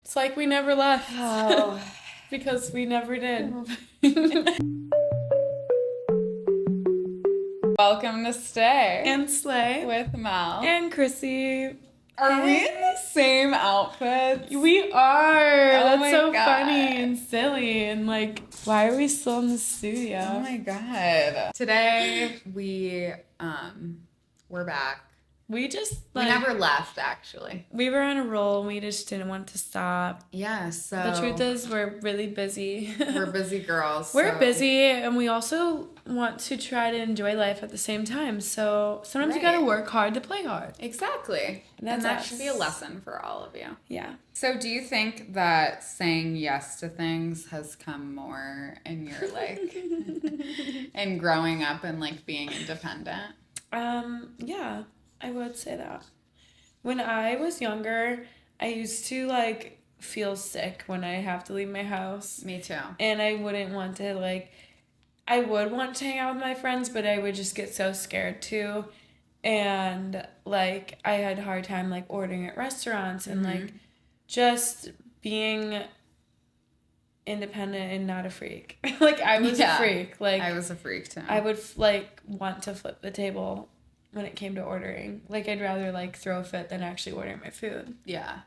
It's like we never left. Oh. Because we never did. Welcome to Stay. And Slay. With Mel. And Krissy. Are we in the same outfits? We are. Oh That's my so God. funny and silly. And like, why are we still in the studio? Oh my God. Today we're back. We just We never left, actually. We were on a roll. We just didn't want to stop. Yeah, so The truth is we're really busy. we're busy girls. We're busy, and we also want to try to enjoy life at the same time. So sometimes you gotta work hard to play hard. Exactly. And that should be a lesson for all of you. Yeah. So do you think that saying yes to things has come more in your and growing up and like being independent? Yeah, I would say that. When I was younger, I used to like feel sick when I have to leave my house. Me too. And I wouldn't want to I would want to hang out with my friends, but I would just get so scared too. And like I had a hard time like ordering at restaurants and like just being independent and not a freak. Like I was a freak. Like I was a freak too. I would like want to flip the table when it came to ordering. Like I'd rather like throw a fit than actually order my food. Yeah.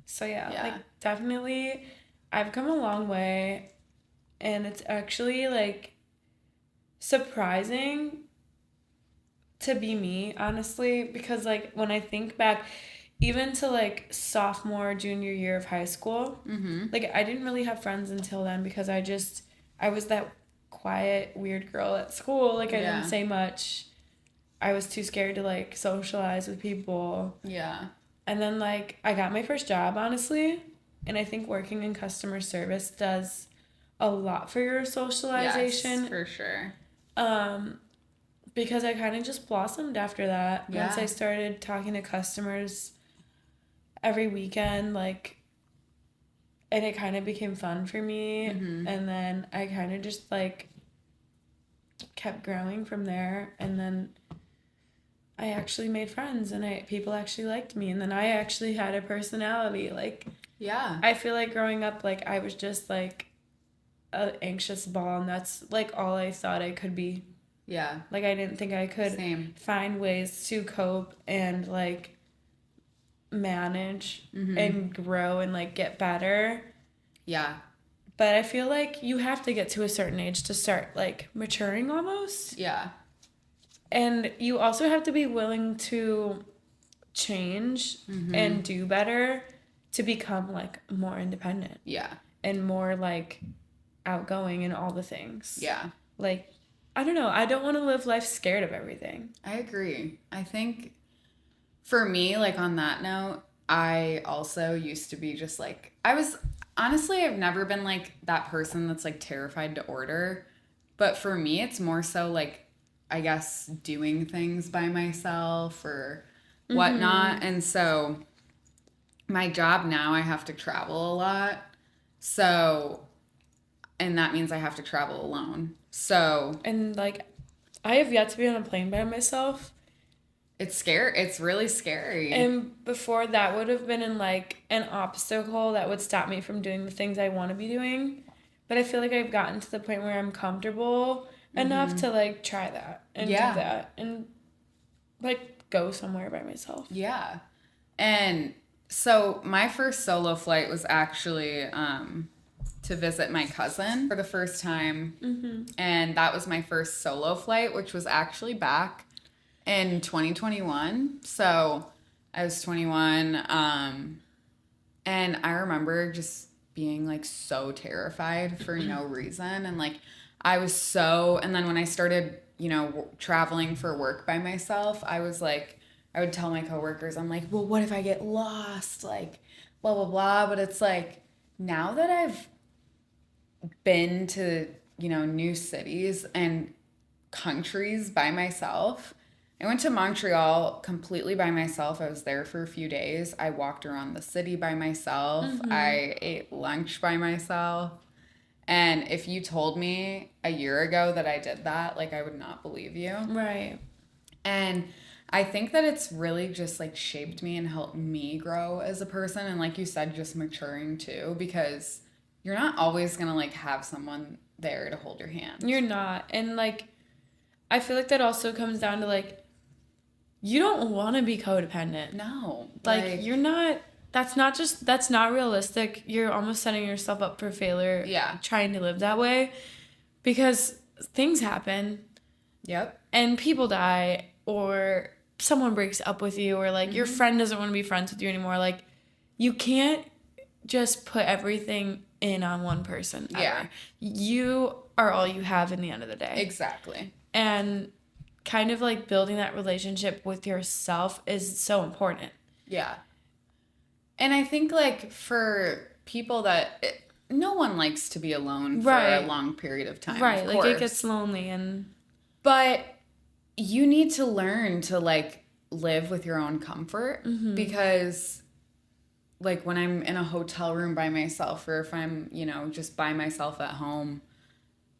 So yeah, like definitely I've come a long way, and it's actually like surprising to be me, honestly, because like when I think back even to like sophomore, junior year of high school, like I didn't really have friends until then because I was that quiet, weird girl at school. Like I didn't say much. I was too scared to like socialize with people. Yeah. And then like I got my first job, honestly, and I think working in customer service does a lot for your socialization. Yes, for sure. Because I kind of just blossomed after that. Yeah. Once I started talking to customers every weekend, like, and it kind of became fun for me. And then I kind of just like kept growing from there. And then I actually made friends, and people actually liked me. And then I actually had a personality. Like, I feel like growing up, like I was just like an anxious ball, and that's like all I thought I could be. Yeah. Like I didn't think I could find ways to cope and like manage and grow and like get better. Yeah. But I feel like you have to get to a certain age to start like maturing almost. Yeah. And you also have to be willing to change and do better to become like more independent. Yeah. And more like outgoing and all the things. Yeah. Like, I don't know. I don't want to live life scared of everything. I agree. I think for me, like on that note, I also used to be just like, I've never been like that person that's like terrified to order. But for me, it's more so like, I guess, doing things by myself or whatnot. And so my job now, I have to travel a lot. So, and that means I have to travel alone. So. And like, I have yet to be on a plane by myself. It's scary. It's really scary. And before that would have been in like an obstacle that would stop me from doing the things I want to be doing. But I feel like I've gotten to the point where I'm comfortable enough to like try that and do that and like go somewhere by myself. Yeah. And so my first solo flight was actually to visit my cousin for the first time. And that was my first solo flight, which was actually back in 2021. So I was 21. And I remember just being like so terrified for no reason. And like, and then when I started, traveling for work by myself, I was like, I would tell my coworkers, I'm like, well, what if I get lost? Like, blah, blah, blah. But it's like, now that I've been to, new cities and countries by myself, I went to Montreal completely by myself. I was there for a few days. I walked around the city by myself. I ate lunch by myself. And if you told me a year ago that I did that, like, I would not believe you. Right. And I think that it's really just like shaped me and helped me grow as a person. And like you said, just maturing too, because you're not always going to like have someone there to hold your hand. You're not. And like, I feel like that also comes down to like, you don't want to be codependent. No. Like you're not, that's not realistic. You're almost setting yourself up for failure. Yeah. Trying to live that way because things happen. Yep. And people die or someone breaks up with you or like your friend doesn't want to be friends with you anymore. Like you can't just put everything in on one person. Yeah. You are all you have in the end of the day. Exactly. And kind of like building that relationship with yourself is so important. Yeah. And I think like for people no one likes to be alone for a long period of time. Right. Of like course. it gets lonely but you need to learn to like live with your own comfort because like when I'm in a hotel room by myself or if I'm, you know, just by myself at home,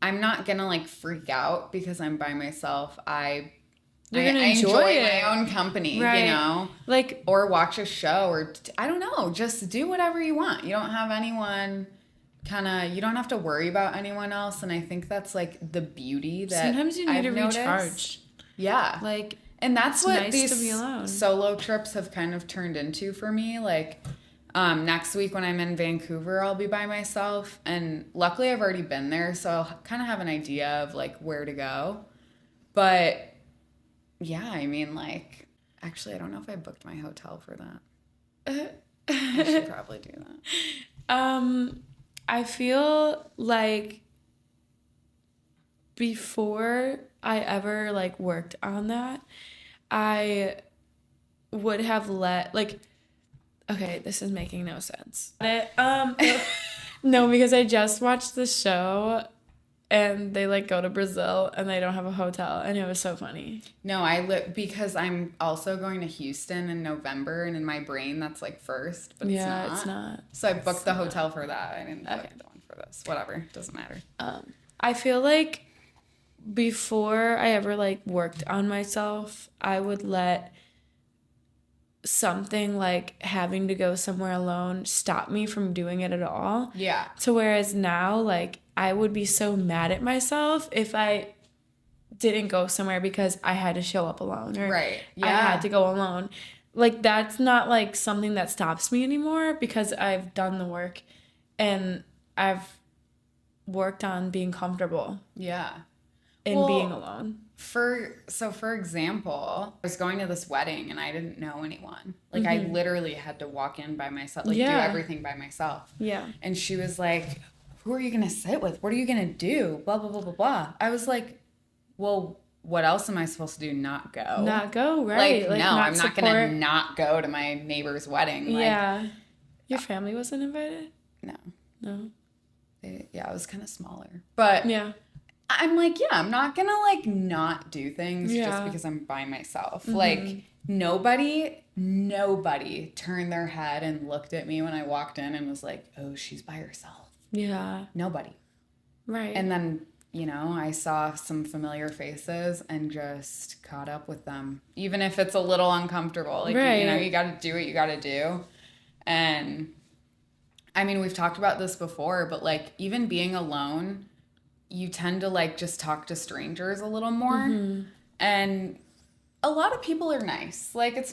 I'm not gonna like freak out because I'm by myself. I enjoy my own company, right. You know, like or watch a show or I don't know, just do whatever you want. You don't have anyone you don't have to worry about anyone else. And I think that's like the beauty that sometimes you need I've to noticed. Recharge. Yeah. Like, and that's what nice these to be alone. Solo trips have kind of turned into for me. Like, next week when I'm in Vancouver, I'll be by myself. And luckily I've already been there. So I'll kind of have an idea of like where to go. But yeah, I mean, like, actually, I don't know if I booked my hotel for that. I should probably do that. I feel like before I ever like worked on that, I would have okay, this is making no sense. No, because I just watched the show and they like go to Brazil and they don't have a hotel and it was so funny. No, because I'm also going to Houston in November and in my brain that's like first, but it's not. So I booked the hotel for that. I didn't book the one for this. Whatever, doesn't matter. I feel like before I ever like worked on myself, I would let something like having to go somewhere alone stop me from doing it at all. Yeah. So whereas now, like, I would be so mad at myself if I didn't go somewhere because I had to show up alone or right. Yeah. I had to go alone. Like, that's not like something that stops me anymore because I've done the work and I've worked on being comfortable. Yeah. And being alone. For example, I was going to this wedding and I didn't know anyone. Like I literally had to walk in by myself, like do everything by myself. Yeah. And she was like, "Who are you going to sit with? What are you going to do? Blah, blah, blah, blah, blah." I was like, "Well, what else am I supposed to do? Not go?" Not go, right. Like no, I'm not going to not go to my neighbor's wedding. Like, yeah. Your family wasn't invited? No. It was kind of smaller. But yeah. I'm like, yeah, I'm not gonna like not do things just because I'm by myself. Like nobody turned their head and looked at me when I walked in and was like, "Oh, she's by herself." Yeah. Nobody. Right. And then, you know, I saw some familiar faces and just caught up with them. Even if it's a little uncomfortable. Like, you know, you gotta do what you gotta do. And I mean, we've talked about this before, but like even being alone, you tend to like just talk to strangers a little more. And a lot of people are nice. Like it's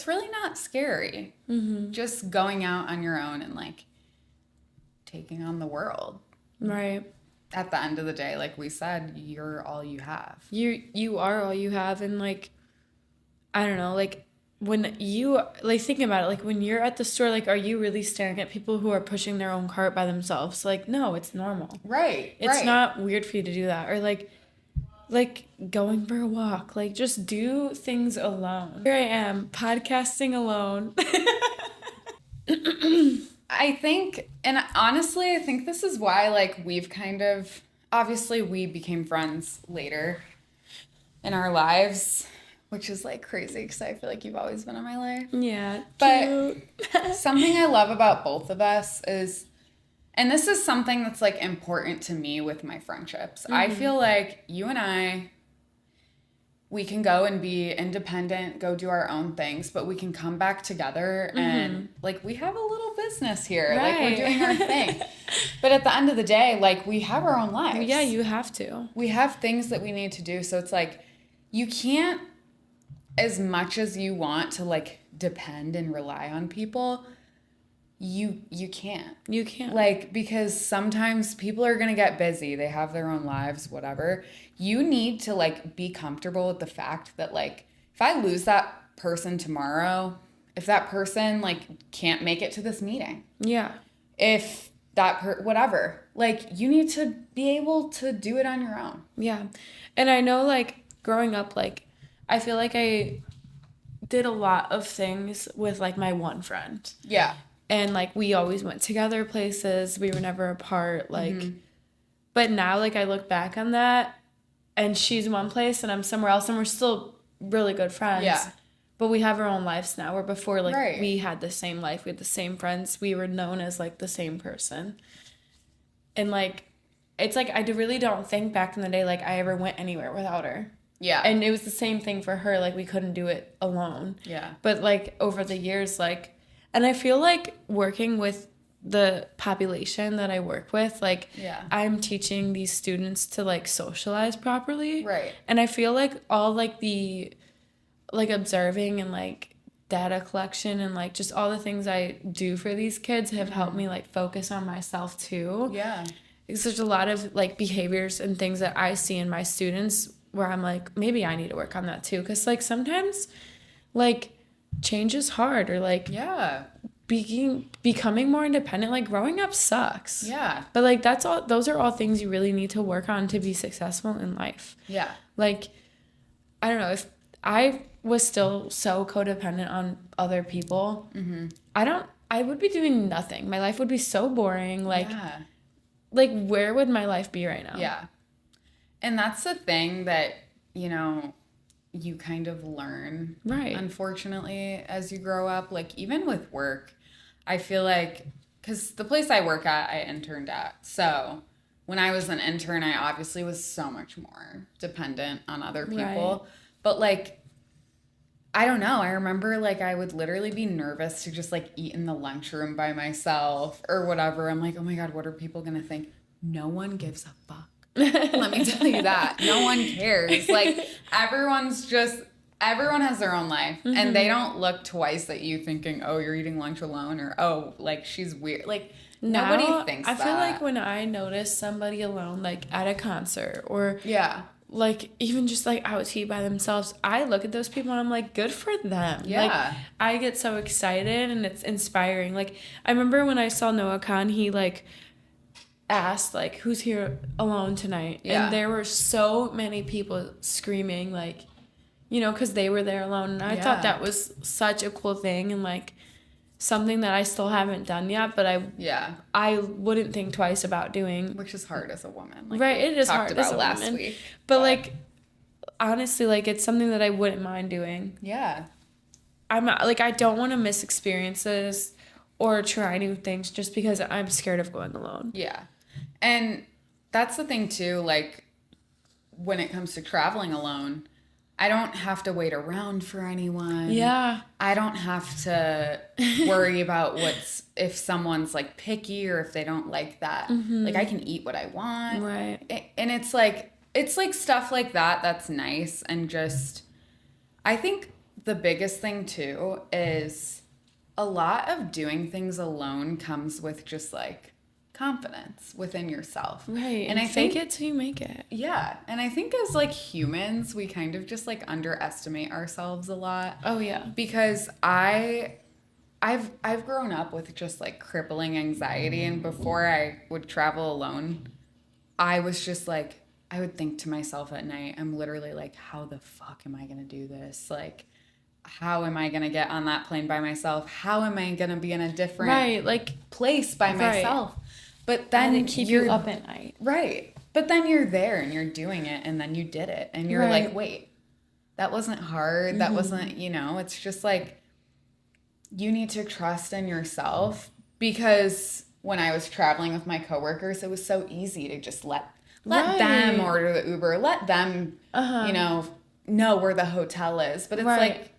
really not scary. Just going out on your own and like taking on the world. Right. At the end of the day, like we said, you're all you have. You are all you have. And like, I don't know, like when you like think about it, like when you're at the store, like are you really staring at people who are pushing their own cart by themselves? Like no, it's normal. Right. It's not weird for you to do that. Or like going for a walk. Like just do things alone. Here I am podcasting alone. I think, and honestly, I think this is why like we've kind of obviously we became friends later in our lives. Which is like crazy because I feel like you've always been in my life. Yeah. But something I love about both of us is, and this is something that's like important to me with my friendships. I feel like you and we can go and be independent, go do our own things, but we can come back together and like we have a little business here. Right. Like we're doing our thing. But at the end of the day, like we have our own lives. Yeah, you have to. We have things that we need to do. So it's like you can't, as much as you want to like depend and rely on people, you can't. You can't. Like, because sometimes people are going to get busy. They have their own lives, whatever. You need to like be comfortable with the fact that like if I lose that person tomorrow, if that person like can't make it to this meeting. Yeah. If that whatever. Like you need to be able to do it on your own. Yeah. And I know like growing up, like I feel like I did a lot of things with like my one friend. Yeah. And like we always went together places. We were never apart. Like, but now like I look back on that and she's one place and I'm somewhere else and we're still really good friends. Yeah. But we have our own lives now. Where before like Right. we had the same life. We had the same friends. We were known as like the same person. And like, it's like I really don't think back in the day like I ever went anywhere without her. Yeah. And it was the same thing for her. Like we couldn't do it alone. Yeah. But like over the years, like, and I feel like working with the population that I work with, like, Yeah. I'm teaching these students to like socialize properly. Right. And I feel like all like the like observing and like data collection and like just all the things I do for these kids have helped me like focus on myself too. Yeah. Because there's a lot of like behaviors and things that I see in my students where I'm like, maybe I need to work on that too. Because like sometimes like change is hard or like Yeah. becoming more independent, like growing up sucks. Yeah. But like those are all things you really need to work on to be successful in life. Yeah. Like, I don't know, if I was still so codependent on other people, I would be doing nothing. My life would be so boring. Like, Yeah. like where would my life be right now? Yeah. And that's the thing that, you know, you kind of learn, Right. unfortunately, as you grow up. Like, even with work, I feel like, because the place I work at, I interned at. So when I was an intern, I obviously was so much more dependent on other people. Right. But, like, I don't know. I remember, like, I would literally be nervous to just, like, eat in the lunchroom by myself or whatever. I'm like, oh, my God, what are people going to think? No one gives a fuck. Let me tell you that. No one cares. Like, everyone has their own life. And they don't look twice at you thinking, oh, you're eating lunch alone, or, oh, like, she's weird. Like, nobody thinks that. I feel like when I notice somebody alone, like, at a concert or, Yeah. like, even just, like, out to eat by themselves, I look at those people and I'm like, good for them. Yeah. Like, I get so excited and it's inspiring. Like, I remember when I saw Noah Khan, he, like, asked like who's here alone tonight, Yeah. and there were so many people screaming, like, you know, because they were there alone. And I thought that was such a cool thing and like something that I still haven't done yet, but I wouldn't think twice about doing. Which is hard as a woman. Like, Right, it is talked hard about as a last woman. week. But like honestly, like it's something that I wouldn't mind doing. Yeah. I'm like, I don't want to miss experiences or try new things just because I'm scared of going alone. Yeah. And that's the thing too, like when it comes to traveling alone, I don't have to wait around for anyone. Yeah. I don't have to worry about if someone's like picky or if they don't like that. Like I can eat what I want. Right. And it's like stuff like that that's nice. And just, I think the biggest thing too is a lot of doing things alone comes with just like confidence within yourself. Right. And I fake think it till you make it. Yeah. And I think as like humans, we kind of just like underestimate ourselves a lot. Oh yeah. Because I've grown up with just like crippling anxiety, and before I would travel alone, I was just like, I would think to myself at night, I'm literally like, how the fuck am I gonna do this? Like, how am I gonna get on that plane by myself? How am I gonna be in a different place by myself? But then keep you up at night. Right. But then you're there and you're doing it, and then you did it, and you're like, wait, that wasn't hard. That wasn't, it's just like, you need to trust in yourself, because when I was traveling with my coworkers, it was so easy to just let them order the Uber, let them, know where the hotel is, but it's Right. like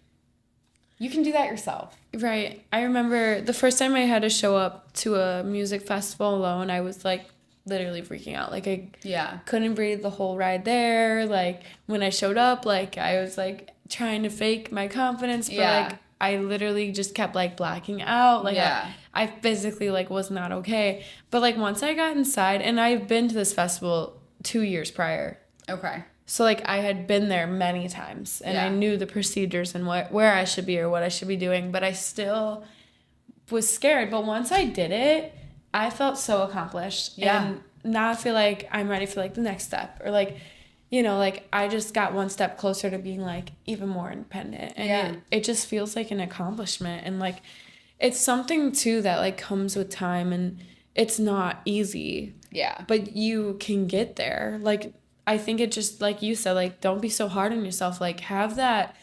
you can do that yourself. Right. I remember the first time I had to show up to a music festival alone, I was like literally freaking out. Like I couldn't breathe the whole ride there. Like when I showed up, like I was like trying to fake my confidence, but like I literally just kept like blacking out. Like I physically like was not okay. But like once I got inside, and I've been to this festival 2 years prior. Okay. So, like, I had been there many times, and I knew the procedures and where I should be or what I should be doing, but I still was scared. But once I did it, I felt so accomplished. Yeah. And now I feel like I'm ready for, like, the next step. Or, like, you know, like, I just got one step closer to being, like, even more independent. And it just feels like an accomplishment. And, like, it's something, too, that, like, comes with time, and it's not easy. Yeah. But you can get there. Like, I think it just, like you said, like, don't be so hard on yourself. Like, have that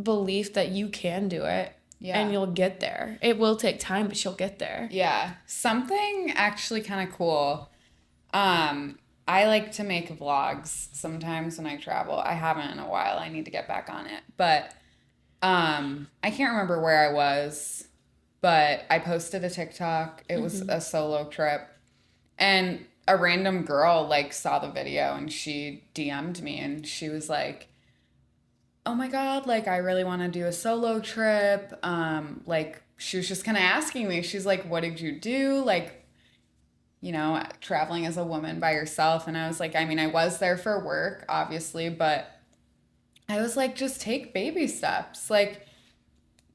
belief that you can do it. Yeah. And you'll get there. It will take time, but you'll get there. Yeah. Something actually kind of cool. I like to make vlogs sometimes when I travel. I haven't in a while. I need to get back on it. But I can't remember where I was, but I posted a TikTok. It was a solo trip. And a random girl like saw the video and she DM'd me and she was like, oh my God, like I really want to do a solo trip. Like she was just kind of asking me, she's like, what did you do? Like, you know, traveling as a woman by yourself. And I was like, I mean, I was there for work, obviously, but I was like, just take baby steps. Like,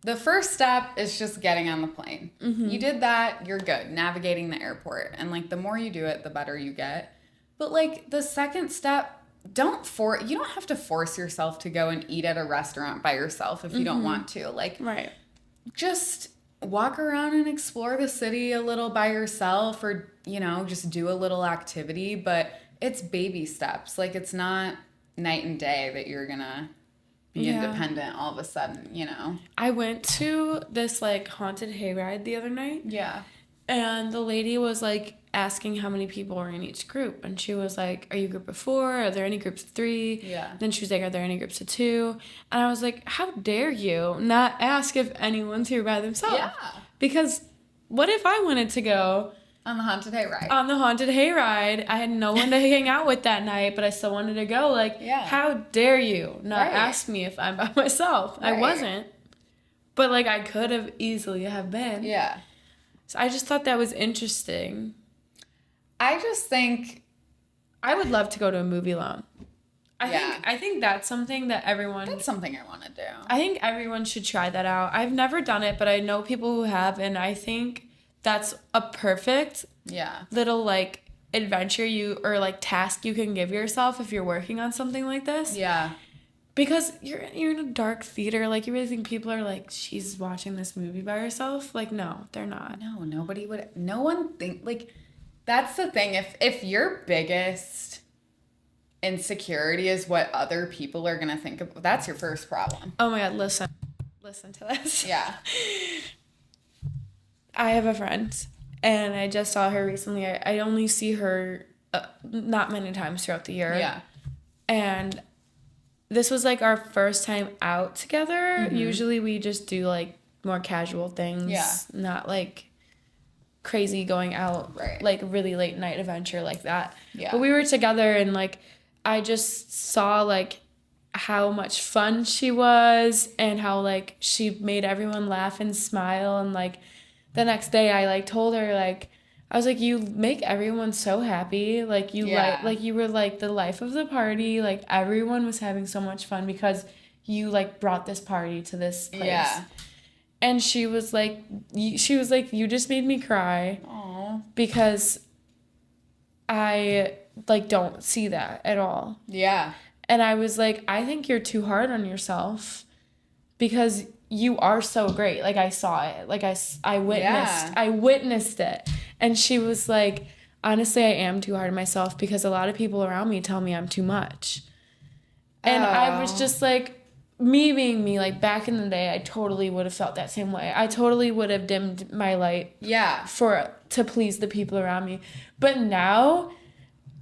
the first step is just getting on the plane. You did that, you're good. Navigating the airport. And, like, the more you do it, the better you get. But, like, the second step, you don't have to force yourself to go and eat at a restaurant by yourself if you don't want to. Like, just walk around and explore the city a little by yourself or, you know, just do a little activity. But it's baby steps. Like, it's not night and day that you're going to be independent all of a sudden, you know. I went to this like haunted hayride the other night. Yeah. And the lady was like asking how many people were in each group. And she was like, are you a group of 4? Are there any groups of 3? Yeah. Then she was like, are there any groups of 2? And I was like, how dare you not ask if anyone's here by themselves? Yeah. Because what if I wanted to go on the haunted hayride? On the haunted hayride. I had no one to hang out with that night, but I still wanted to go. Like, how dare you not ask me if I'm by myself? I wasn't. But, like, I could have easily have been. Yeah. So I just thought that was interesting. I just think I would love to go to a movie alone. I think that's something that everyone... That's something I want to do. I think everyone should try that out. I've never done it, but I know people who have, and I think that's a perfect little, like, adventure or, like, task you can give yourself if you're working on something like this. Yeah. Because you're in a dark theater. Like, you really think people are like, she's watching this movie by herself? Like, no, they're not. No, nobody would. No one think, like, that's the thing. If your biggest insecurity is what other people are going to think of, that's your first problem. Oh, my God, listen to this. Yeah. I have a friend, and I just saw her recently. I only see her not many times throughout the year. Yeah. And this was, like, our first time out together. Usually we just do, like, more casual things. Yeah. Not, like, crazy going out, like, really late night adventure like that. Yeah. But we were together, and, like, I just saw, like, how much fun she was and how, like, she made everyone laugh and smile. And, like, the next day I, like, told her, like, I was like, you make everyone so happy. Like, you you were, like, the life of the party. Like, everyone was having so much fun because you, like, brought this party to this place. Yeah. And she was like, you just made me cry. Aww. Because I, like, don't see that at all. Yeah. And I was like, I think you're too hard on yourself because you are so great. Like, I saw it. Like, I witnessed it. And she was like, honestly, I am too hard on myself because a lot of people around me tell me I'm too much. And I was just like, me being me, like, back in the day, I totally would have felt that same way. I totally would have dimmed my light to please the people around me. But now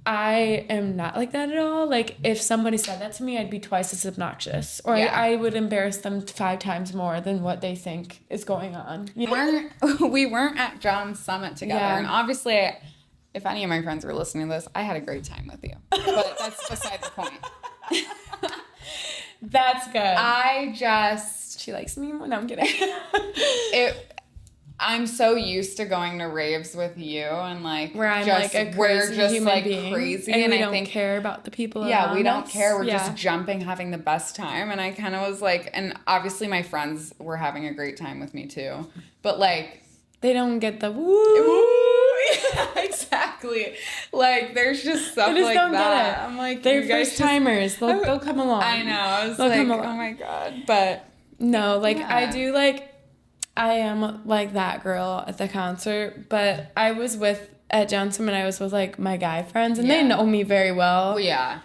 I am not like that at all. Like, if somebody said that to me, I'd be twice as obnoxious. Or I would embarrass them 5 times more than what they think is going on. You know? We weren't at John's Summit together. Yeah. And obviously, if any of my friends were listening to this, I had a great time with you. But that's beside the point. That's good. She likes me more. No, I'm kidding. I'm so used to going to raves with you and like where I'm like a crazy human being, crazy and we don't care about the people around we don't us. care. We're just jumping, having the best time. And I kind of was like, and obviously my friends were having a great time with me too, but like they don't get the woo. Exactly. Like there's just stuff just like don't that. Get it. I'm like, they're first timers. They'll come along. I know. I was like, oh my God. But no, like I do like. I am like that girl at the concert, but I was at John's Summit, I was with like my guy friends, and they know me very well. Well, yeah.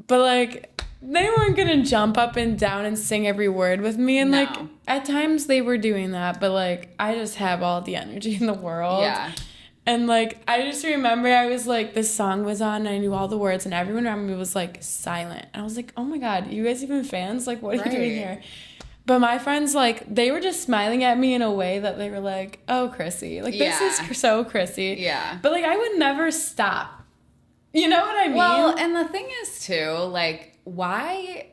But like, they weren't gonna jump up and down and sing every word with me, and like, at times they were doing that, but like, I just have all the energy in the world. Yeah. And like, I just remember I was like, this song was on, and I knew all the words, and everyone around me was like silent. And I was like, oh my God, you guys even fans? Like, what are you doing here? But my friends, like, they were just smiling at me in a way that they were like, oh, Krissy. Like, this is so Krissy. Yeah. But, like, I would never stop. You know what I mean? Well, and the thing is, too, like, why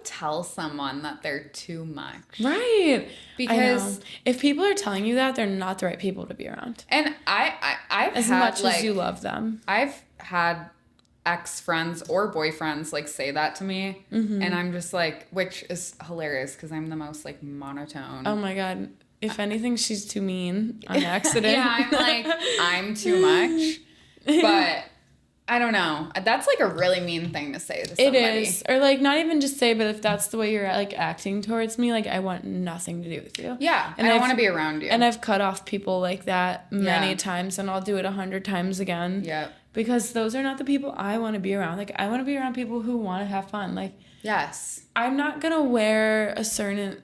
tell someone that they're too much? Right. Because if people are telling you that, they're not the right people to be around. And I've as had, much like, as you love them. I've had ex-friends or boyfriends like say that to me, and I'm just like, which is hilarious because I'm the most like monotone. Oh my God, if anything, she's too mean on accident. Yeah, I'm like, I'm too much, but I don't know, that's like a really mean thing to say to somebody. It is. Or like, not even just say, but if that's the way you're like acting towards me, like, I want nothing to do with you. Yeah, and I don't want to be around you. And I've cut off people like that many times, and I'll do it 100 times again. Yeah. Because those are not the people I want to be around. Like, I want to be around people who want to have fun. Like, yes. I'm not going to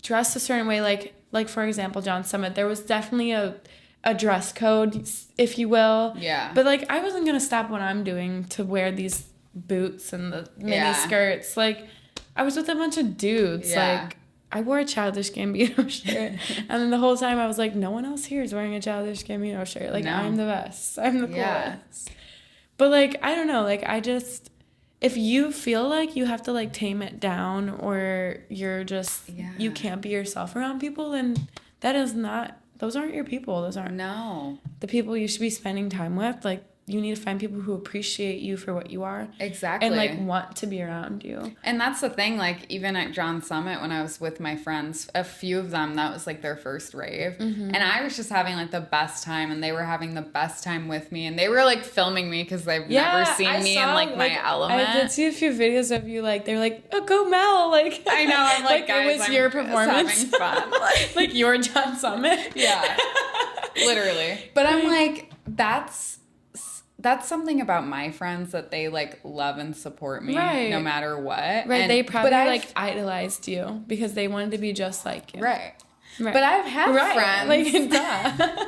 dress a certain way. Like for example, John's Summit, there was definitely a dress code, if you will. Yeah. But, like, I wasn't going to stop what I'm doing to wear these boots and the mini skirts. Like, I was with a bunch of dudes. Yeah. Like, I wore a Childish Gambino shirt. And then the whole time I was like, no one else here is wearing a Childish Gambino shirt. Like, I'm the best. I'm the coolest. But, like, I don't know. Like, if you feel like you have to, like, tame it down, or you're just, you can't be yourself around people, then those aren't your people. Those aren't the people you should be spending time with. Like, you need to find people who appreciate you for what you are. Exactly. And, like, want to be around you. And that's the thing, like, even at John's Summit, when I was with my friends, a few of them, that was, like, their first rave. And I was just having, like, the best time, and they were having the best time with me. And they were, like, filming me because they've never seen me in, like, my element. I did see a few videos of you, like, they're like, oh, go Mel. Like, I know. I'm like, guys, it was your performance. Having fun. Like, your John Summit. Yeah. Literally. But I'm like, that's something about my friends, that they like love and support me no matter what. Right. And, they probably like idolized you because they wanted to be just like you. Right. But I've had friends. Like,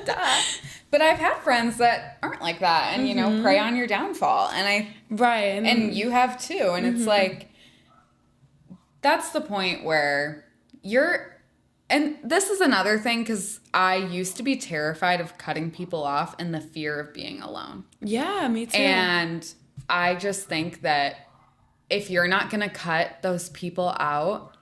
duh. But I've had friends that aren't like that, and you know, prey on your downfall. And and you have too. And it's like, that's the point where and this is another thing, because I used to be terrified of cutting people off and the fear of being alone. Yeah, me too. And I just think that if you're not going to cut those people out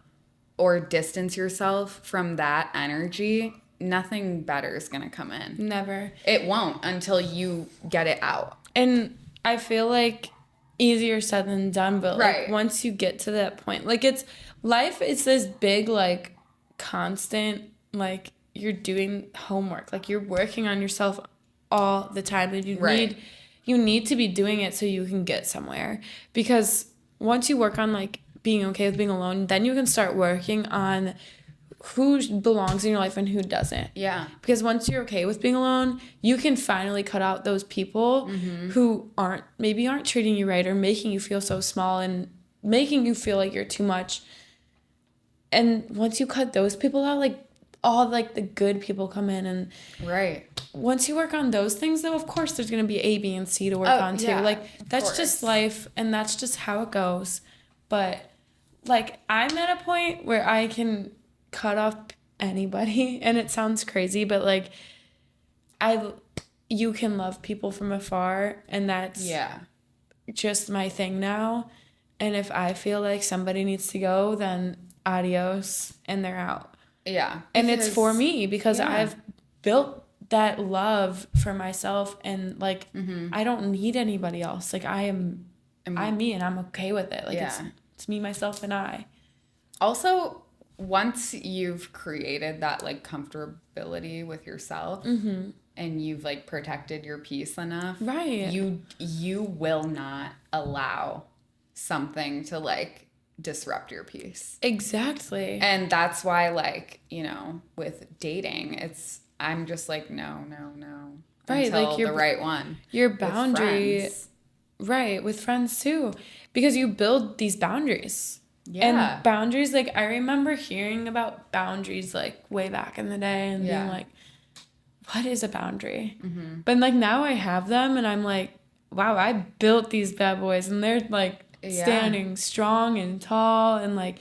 or distance yourself from that energy, nothing better is going to come in. Never. It won't until you get it out. And I feel like easier said than done, but like once you get to that point, like life is this big, like, constant, like, you're doing homework, like, you're working on yourself all the time, and you need to be doing it so you can get somewhere, because once you work on, like, being okay with being alone, then you can start working on who belongs in your life and who doesn't. Yeah. Because once you're okay with being alone, you can finally cut out those people who aren't treating you right, or making you feel so small and making you feel like you're too much. And once you cut those people out, like, all, like, the good people come in, and once you work on those things, though, of course there's going to be A, B, and C to work on too. Like, that's just life, and that's just how it goes. But, like, I'm at a point where I can cut off anybody, and it sounds crazy, but, like, you can love people from afar, and that's just my thing now. And if I feel like somebody needs to go, then adios, and they're out. Yeah. And it's for me, because I've built that love for myself, and, like, I don't need anybody else. Like, I'm me, and I'm okay with it. Like, it's me, myself, and I. Also, once you've created that, like, comfortability with yourself, and you've, like, protected your peace enough, right, you will not allow something to, like, disrupt your peace. Exactly. And that's why, like, you know, with dating, I'm just like, no. Right, until like the right one. Your boundary, right, with friends too, because you build these boundaries. Yeah. And boundaries, like, I remember hearing about boundaries, like, way back in the day, and being like, what is a boundary? But, like, now I have them, and I'm like, wow, I built these bad boys, and they're, like, standing strong and tall, and, like,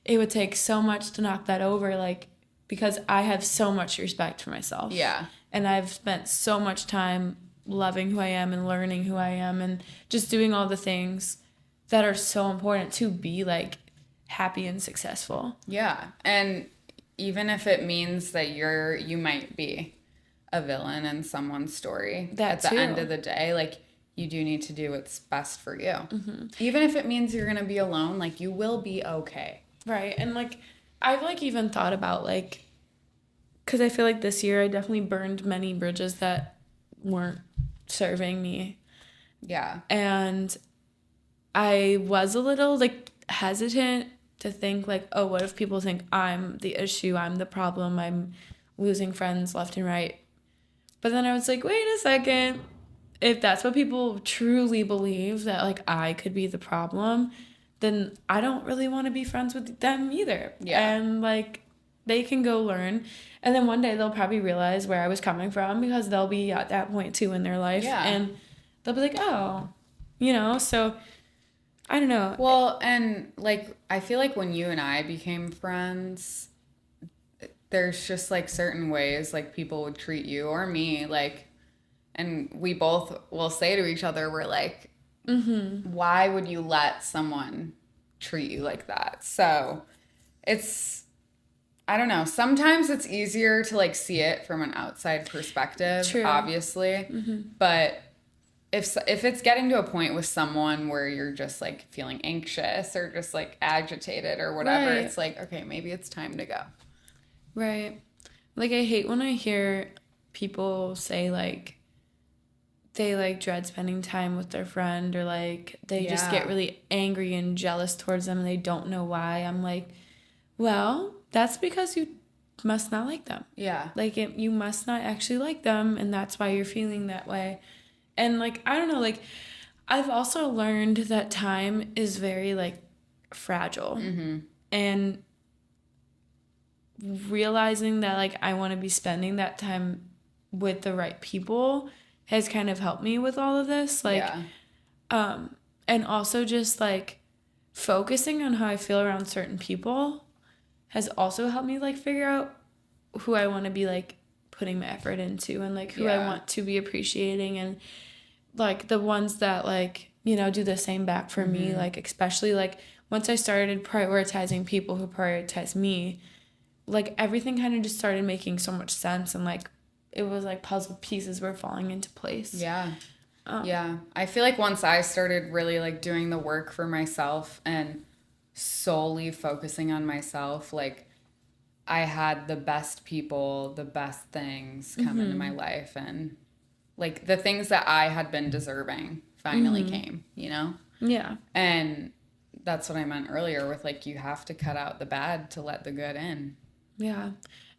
it would take so much to knock that over, like, because I have so much respect for myself. Yeah. And I've spent so much time loving who I am and learning who I am and just doing all the things that are so important to be, like, happy and successful. Yeah. And even if it means that you might be a villain in someone's story, at the end of the day, like, you do need to do what's best for you. Even if it means you're going to be alone, like, you will be okay. Right. And, like, I've, like, even thought about, like, because I feel like this year I definitely burned many bridges that weren't serving me. Yeah. And I was a little, like, hesitant to think, like, oh, what if people think I'm the issue, I'm the problem, I'm losing friends left and right. But then I was like, wait a second. If that's what people truly believe, that, like, I could be the problem, then I don't really want to be friends with them either. Yeah. And, like, they can go learn. And then one day they'll probably realize where I was coming from, because they'll be at that point too in their life. Yeah. And they'll be like, oh, you know, so I don't know. Well, and, like, I feel like when you and I became friends, there's just, like, certain ways, like, people would treat you or me, like, and we both will say to each other, we're like, why would you let someone treat you like that? So I don't know. Sometimes it's easier to, like, see it from an outside perspective, obviously. But if it's getting to a point with someone where you're just, like, feeling anxious or just, like, agitated or whatever, it's like, okay, maybe it's time to go. Right. Like, I hate when I hear people say, like, they, like, dread spending time with their friend, or, like, they just get really angry and jealous towards them and they don't know why. I'm like, well, that's because you must not like them. Yeah. Like, you must not actually like them, and that's why you're feeling that way. And, like, I don't know, like, I've also learned that time is very, like, fragile. And realizing that, like, I want to be spending that time with the right people has kind of helped me with all of this. Like, and also just, like, focusing on how I feel around certain people has also helped me, like, figure out who I want to be, like, putting my effort into, and, like, who I want to be appreciating, and, like, the ones that, like, you know, do the same back for me. Like, especially, like, once I started prioritizing people who prioritize me, like, everything kind of just started making so much sense, and, like, it was like puzzle pieces were falling into place. Yeah. Yeah. I feel like once I started really, like, doing the work for myself and solely focusing on myself, like, I had the best people, the best things come into my life, and, like, the things that I had been deserving finally came, you know? Yeah. And that's what I meant earlier with, like, you have to cut out the bad to let the good in. Yeah.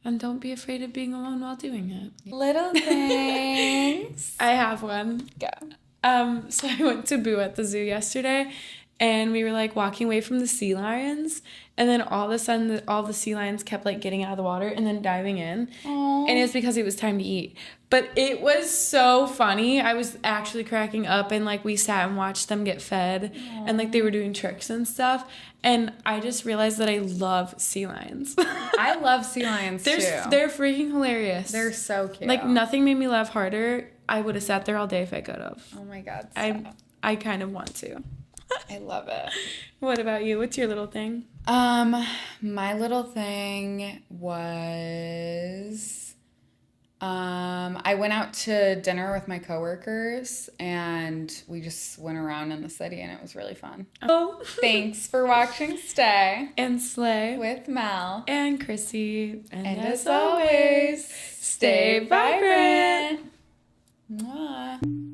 And don't be afraid of being alone while doing it. Little things. I have one. Go. So I went to Boo at the zoo yesterday, and we were like walking away from the sea lions, and then all of a sudden all the sea lions kept like getting out of the water and then diving in. Aww. And it's because it was time to eat. But it was so funny. I was actually cracking up, and like we sat and watched them get fed. Aww. And like they were doing tricks and stuff, and I just realized that I love sea lions. I love sea lions too. They're freaking hilarious. They're so cute. Like nothing made me laugh harder. I would have sat there all day if I could have. Oh my god. I kind of want to. I love it. What about you? What's your little thing? My little thing was I went out to dinner with my coworkers and we just went around in the city and it was really fun. Oh. Thanks for watching Stay and Slay with Mel and Krissy. And as always, stay vibrant. Mwah.